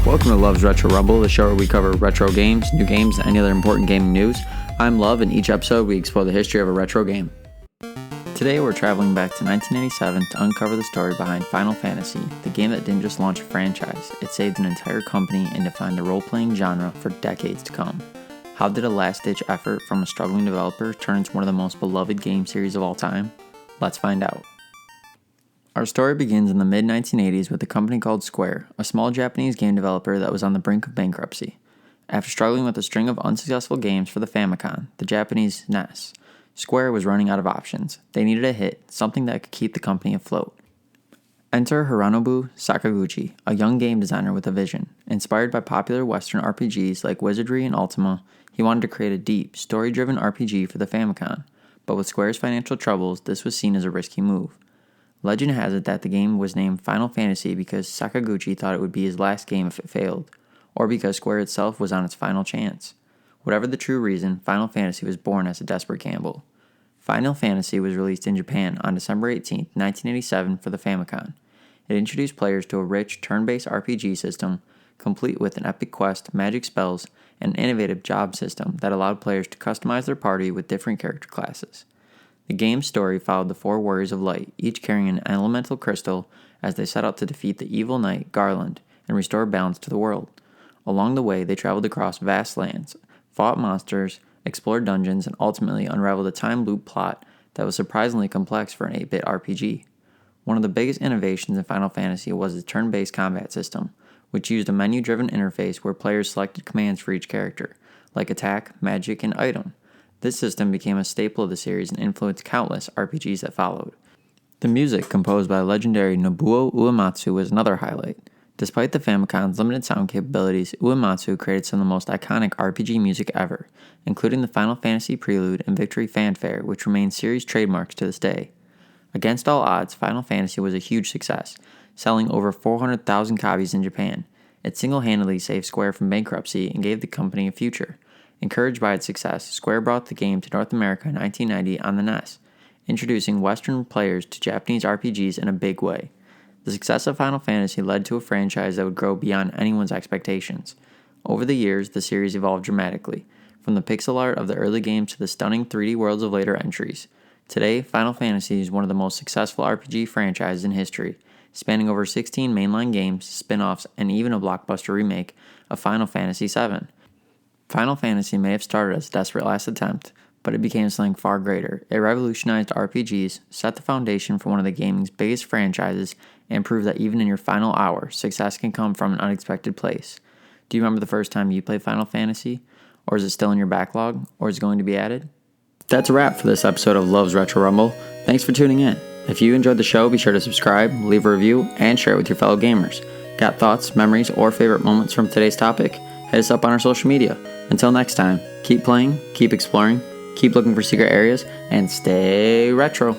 Welcome to Love's Retro Rumble, the show where we cover retro games, new games, and any other important gaming news. I'm Love, and each episode we explore the history of a retro game. Today we're traveling back to 1987 to uncover the story behind Final Fantasy, the game that didn't just launch a franchise, it saved an entire company and defined the role-playing genre for decades to come. How did a last-ditch effort from a struggling developer turn into one of the most beloved game series of all time? Let's find out. Our story begins in the mid-1980s with a company called Square, a small Japanese game developer that was on the brink of bankruptcy. After struggling with a string of unsuccessful games for the Famicom, the Japanese NES, Square was running out of options. They needed a hit, something that could keep the company afloat. Enter Hironobu Sakaguchi, a young game designer with a vision. Inspired by popular Western RPGs like Wizardry and Ultima, he wanted to create a deep, story-driven RPG for the Famicom. But with Square's financial troubles, this was seen as a risky move. Legend has it that the game was named Final Fantasy because Sakaguchi thought it would be his last game if it failed, or because Square itself was on its final chance. Whatever the true reason, Final Fantasy was born as a desperate gamble. Final Fantasy was released in Japan on December 18, 1987 for the Famicom. It introduced players to a rich, turn-based RPG system, complete with an epic quest, magic spells, and an innovative job system that allowed players to customize their party with different character classes. The game's story followed the four warriors of light, each carrying an elemental crystal as they set out to defeat the evil knight Garland and restore balance to the world. Along the way, they traveled across vast lands, fought monsters, explored dungeons, and ultimately unraveled a time loop plot that was surprisingly complex for an 8-bit RPG. One of the biggest innovations in Final Fantasy was the turn-based combat system, which used a menu-driven interface where players selected commands for each character, like attack, magic, and item. This system became a staple of the series and influenced countless RPGs that followed. The music, composed by legendary Nobuo Uematsu, was another highlight. Despite the Famicom's limited sound capabilities, Uematsu created some of the most iconic RPG music ever, including the Final Fantasy Prelude and Victory Fanfare, which remain series trademarks to this day. Against all odds, Final Fantasy was a huge success, selling over 400,000 copies in Japan. It single-handedly saved Square from bankruptcy and gave the company a future. Encouraged by its success, Square brought the game to North America in 1990 on the NES, introducing Western players to Japanese RPGs in a big way. The success of Final Fantasy led to a franchise that would grow beyond anyone's expectations. Over the years, the series evolved dramatically, from the pixel art of the early games to the stunning 3D worlds of later entries. Today, Final Fantasy is one of the most successful RPG franchises in history, spanning over 16 mainline games, spin-offs, and even a blockbuster remake of Final Fantasy VII. Final Fantasy may have started as a desperate last attempt, but it became something far greater. It revolutionized RPGs, set the foundation for one of the gaming's biggest franchises, and proved that even in your final hour, success can come from an unexpected place. Do you remember the first time you played Final Fantasy? Or is it still in your backlog? Or is it going to be added? That's a wrap for this episode of Love's Retro Rumble. Thanks for tuning in. If you enjoyed the show, be sure to subscribe, leave a review, and share it with your fellow gamers. Got thoughts, memories, or favorite moments from today's topic? Hit us up on our social media. Until next time, keep playing, keep exploring, keep looking for secret areas, and stay retro.